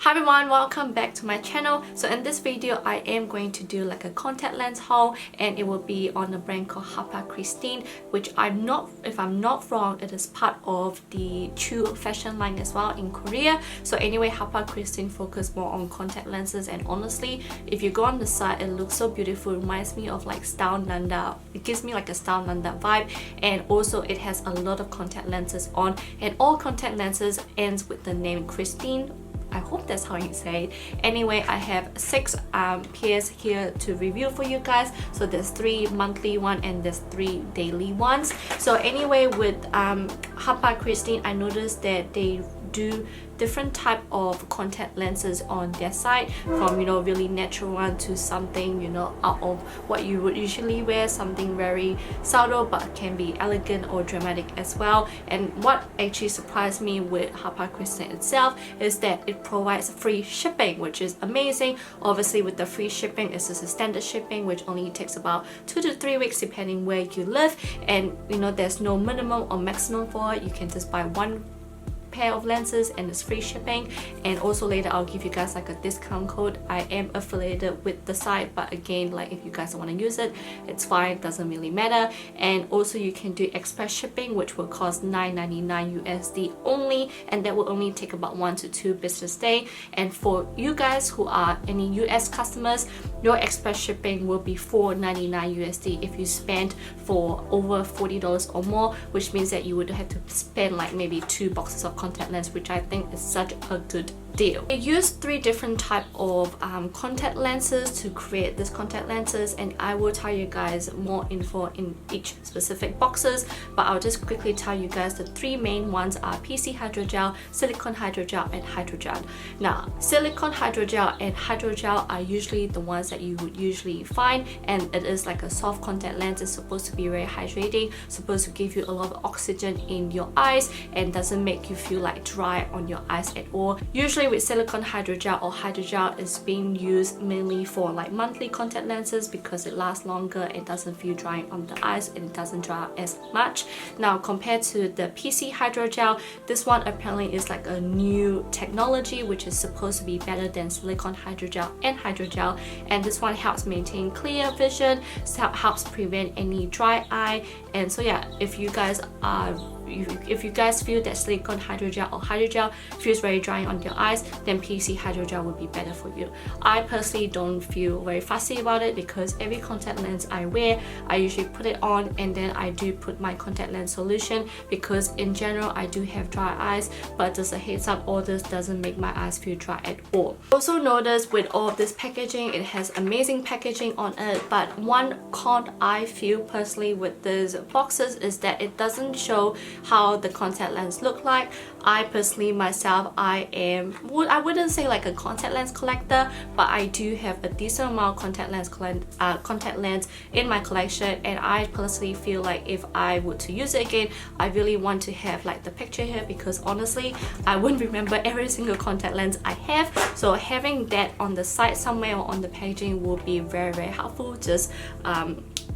Hi everyone, welcome back to my channel. So in this video I am going to do like a contact lens haul, and it will be on a brand called HAPA KRISTIN, which if I'm not wrong, it is part of the Chu fashion line as well in Korea. So anyway, HAPA KRISTIN focus more on contact lenses, and honestly if you go on the side it looks so beautiful. It reminds me of like Style Nanda. It gives me like a Style Nanda vibe, and also it has a lot of contact lenses on, and all contact lenses ends with the name KRISTIN. I hope that's how you say it. Anyway, I have 6 pairs here to review for you guys. So there's 3 monthly one and there's 3 daily ones. So anyway, with HAPA KRISTIN, I noticed that they do different type of contact lenses on their side, from really natural one to something out of what you would usually wear, something very subtle but can be elegant or dramatic as well. And what actually surprised me with HAPA KRISTIN itself is that it provides free shipping, which is amazing. Obviously with the free shipping, it's just a standard shipping which only takes about 2 to 3 weeks depending where you live, and there's no minimum or maximum for it. You can just buy one pair of lenses and it's free shipping. And also later I'll give you guys like a discount code. I am affiliated with the site, but again, like if you guys don't want to use it, it's fine, doesn't really matter. And also you can do express shipping, which will cost $9.99 USD only, and that will only take about 1 to 2 business days. And for you guys who are any US customers, your express shipping will be $4.99 USD if you spend for over $40 or more, which means that you would have to spend like maybe 2 boxes of contact lens, which I think is such a good deal. I used 3 different type of contact lenses to create these contact lenses, and I will tell you guys more info in each specific boxes, but I'll just quickly tell you guys the 3 main ones are PC hydrogel, silicone hydrogel, and hydrogel. Now silicone hydrogel and hydrogel are usually the ones that you would usually find, and it is like a soft contact lens. It's supposed to be very hydrating, supposed to give you a lot of oxygen in your eyes and doesn't make you feel like dry on your eyes at all. Usually with silicone hydrogel or hydrogel is being used mainly for like monthly contact lenses because it lasts longer, it doesn't feel dry on the eyes, and it doesn't dry out as much. Now compared to the PC hydrogel, this one apparently is like a new technology which is supposed to be better than silicone hydrogel and hydrogel, and this one helps maintain clear vision, helps prevent any dry eye. And so yeah, if you guys feel that silicone hydrogel or hydrogel feels very dry on your eyes, then PC hydrogel would be better for you. I personally don't feel very fussy about it because every contact lens I wear, I usually put it on and then I do put my contact lens solution, because in general I do have dry eyes, but just a heads up, all this doesn't make my eyes feel dry at all. Also notice with all of this packaging, it has amazing packaging on it, but one con I feel personally with these boxes is that it doesn't show how the contact lens look like. I personally myself, I wouldn't say like a contact lens collector, but I do have a decent amount of contact lens in my collection, and I personally feel like if I were to use it again, I really want to have like the picture here, because honestly I wouldn't remember every single contact lens I have. So having that on the side somewhere or on the packaging will be very, very helpful. Just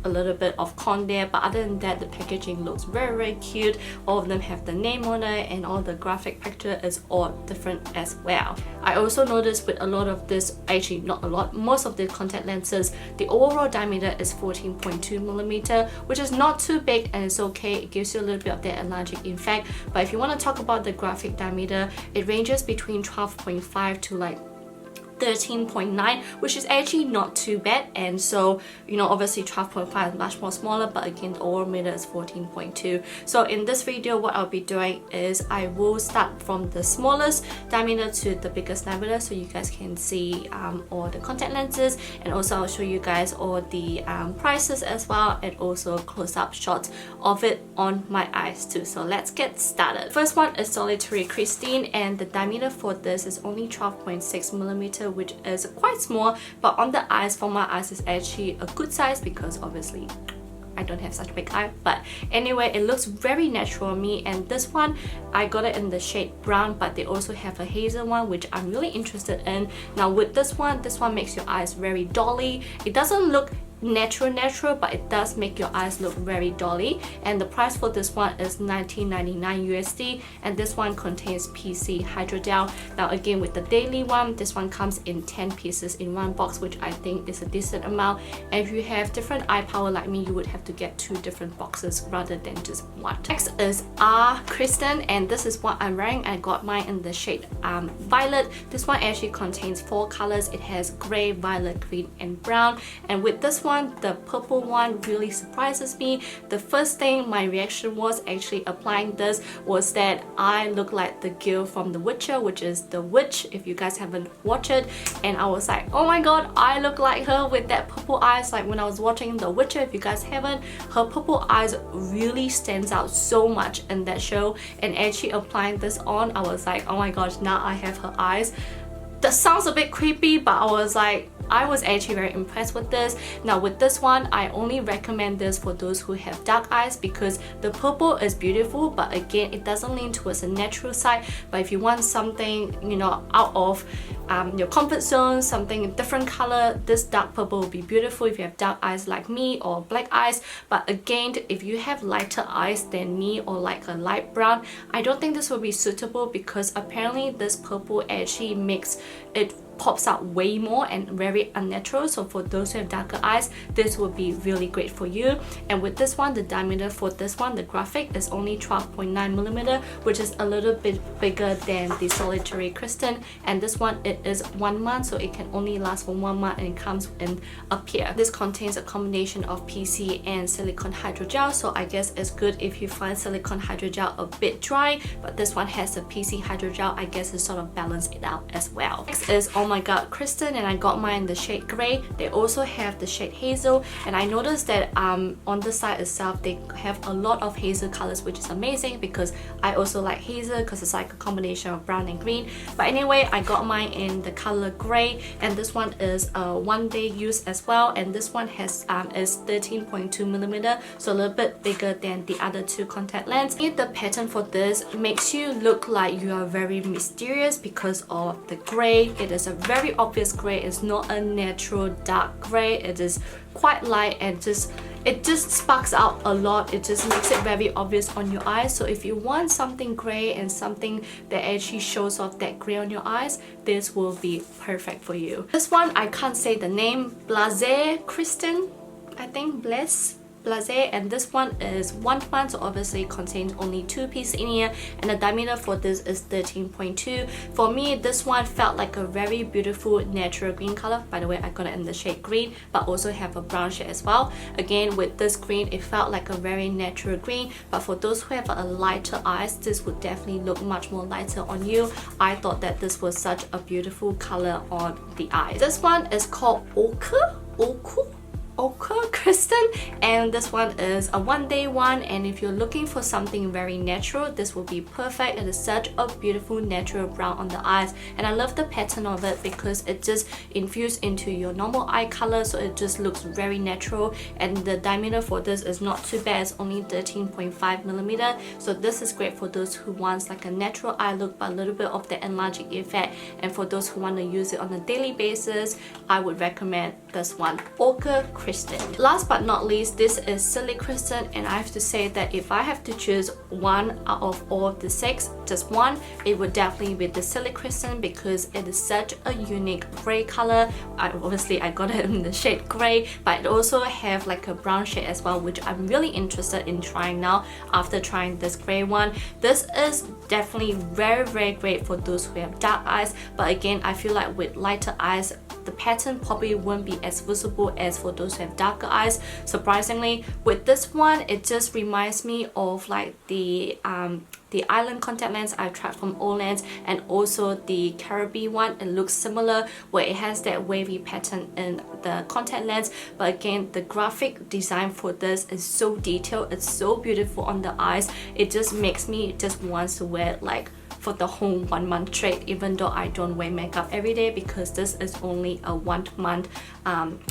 a little bit of con there, but other than that the packaging looks very, very cute. All of them have the name on it, and all the graphic picture is all different as well. I also noticed with a lot of this, actually not a lot, most of the contact lenses, the overall diameter is 14.2mm, which is not too big, and it's okay. It gives you a little bit of that allergic effect. But if you want to talk about the graphic diameter, it ranges between 12.5 to like 13.9, which is actually not too bad. And so obviously 12.5 is much more smaller, but again the overall meter is 14.2. so in this video what I'll be doing is I will start from the smallest diameter to the biggest diameter, so you guys can see all the contact lenses, and also I'll show you guys all the prices as well, and also close-up shots of it on my eyes too. So let's get started. First one is Solitaire KRISTIN, and the diameter for this is only 12.6mm, which is quite small, but on the eyes, for my eyes, is actually a good size because obviously I don't have such a big eye. But anyway, it looks very natural on me, and this one I got it in the shade brown, but they also have a hazel one which I'm really interested in. Now with this one makes your eyes very dolly. It doesn't look natural, but it does make your eyes look very dolly. And the price for this one is $19.99 USD, and this one contains PC hydrogel. Now again, with the daily one, this one comes in 10 pieces in one box, which I think is a decent amount. And if you have different eye power like me, you would have to get 2 different boxes rather than just one. Next is Ahhh KRISTIN, and this is what I'm wearing. I got mine in the shade violet. This one actually contains 4 colors. It has gray, violet, green, and brown. And with this one, the purple one really surprises me. The first thing my reaction was actually applying this was that I look like the girl from The Witcher, which is the witch, if you guys haven't watched it. And I was like, oh my god, I look like her with that purple eyes. Like when I was watching The Witcher, if you guys haven't, her purple eyes really stands out so much in that show. And actually applying this on, I was like, oh my gosh, now I have her eyes. That sounds a bit creepy, but I was actually very impressed with this. Now with this one, I only recommend this for those who have dark eyes, because the purple is beautiful, but again, it doesn't lean towards the natural side. But if you want something, you know, out of your comfort zone, something different color, this dark purple will be beautiful if you have dark eyes like me or black eyes. But again, if you have lighter eyes than me or like a light brown, I don't think this will be suitable, because apparently this purple actually makes it pops out way more and very unnatural. So for those who have darker eyes, this will be really great for you. And with this one, the diameter for this one, the graphic, is only 12.9mm, which is a little bit bigger than the Solitaire KRISTIN. And this one, it is 1 month, so it can only last for 1 month, and it comes in up here. This contains a combination of PC and silicone hydrogel, so I guess it's good if you find silicone hydrogel a bit dry, but this one has a PC hydrogel. I guess it sort of balance it out as well. Next is Oh My God KRISTIN, and I got mine in the shade gray. They also have the shade hazel, and I noticed that on the side itself they have a lot of hazel colors, which is amazing because I also like hazel because it's like a combination of brown and green. But anyway, I got mine in the color gray, and this one is a 1-day use as well, and this one has is 13.2mm, so a little bit bigger than the other 2 contact lenses. The pattern for this makes you look like you are very mysterious because of the gray. It is a very obvious gray. It's not a natural dark gray. It is quite light, and it just sparks out a lot. It just makes it very obvious on your eyes. So if you want something gray and something that actually shows off that gray on your eyes, this will be perfect for you. This one, I can't say the name. Blase KRISTIN, I think. Blase, and this one is 1 month, so obviously contains only 2 pieces in here, and the diameter for this is 13.2. For me, this one felt like a very beautiful natural green color. By the way, I got it in the shade green, but also have a brown shade as well. Again, with this green, it felt like a very natural green, but for those who have a lighter eyes, this would definitely look much more lighter on you. I thought that this was such a beautiful color on the eyes. This one is called Okurrr KRISTIN, and this one is a 1-day one, and if you're looking for something very natural, this will be perfect. It is such a beautiful natural brown on the eyes, and I love the pattern of it because it just infused into your normal eye color, so it just looks very natural. And the diameter for this is not too bad. It's only 13.5mm, so this is great for those who wants like a natural eye look but a little bit of the enlarging effect. And for those who want to use it on a daily basis, I would recommend this one, Okurrr KRISTIN. Last but not least, this is Silly KRISTIN, and I have to say that if I have to choose one out of all of the 6, just one, it would definitely be the Silly KRISTIN because it is such a unique gray color. Obviously I got it in the shade gray, but it also have like a brown shade as well, which I'm really interested in trying now after trying this gray one. This is definitely very great for those who have dark eyes, but again, I feel like with lighter eyes, the pattern probably won't be as visible as for those who have darker eyes. Surprisingly, with this one, it just reminds me of like the island contact lens I tried from Olens, and also the Caribbean one. It looks similar where it has that wavy pattern in the contact lens, but again, the graphic design for this is so detailed. It's so beautiful on the eyes. It just makes me just want to wear it like for the whole 1 month straight, even though I don't wear makeup every day, because this is only a 1 month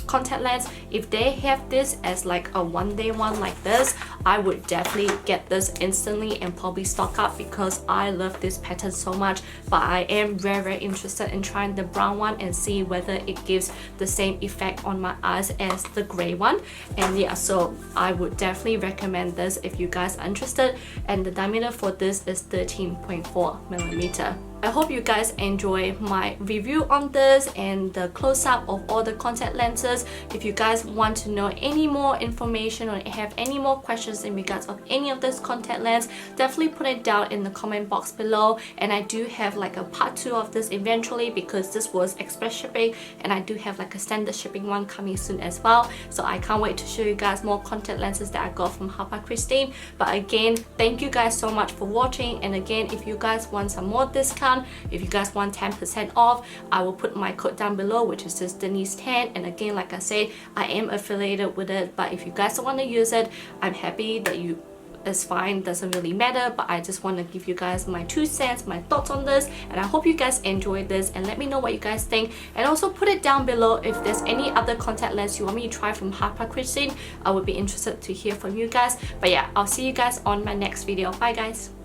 contact lens. If they have this as like a 1-day one like this, I would definitely get this instantly and probably stock up, because I love this pattern so much. But I am very interested in trying the brown one and see whether it gives the same effect on my eyes as the gray one. And yeah, so I would definitely recommend this if you guys are interested. And the diameter for this is 13.4 millimeter. I hope you guys enjoy my review on this and the close-up of all the contact lenses. If you guys want to know any more information or have any more questions in regards of any of this contact lens, definitely put it down in the comment box below. And I do have like a part 2 of this eventually, because this was express shipping, and I do have like a standard shipping one coming soon as well. So I can't wait to show you guys more contact lenses that I got from HAPA KRISTIN. But again, thank you guys so much for watching. And again, if you guys want some more discount, if you guys want 10% off, I will put my code down below, which is just Denise10. And again, like I said, I am affiliated with it, but if you guys don't want to use it, I'm happy that you, it's fine, doesn't really matter. But I just want to give you guys my 2 cents, my thoughts on this, and I hope you guys enjoyed this, and let me know what you guys think. And also put it down below if there's any other contact lens you want me to try from HAPA KRISTIN. I would be interested to hear from you guys. But yeah, I'll see you guys on my next video. Bye guys.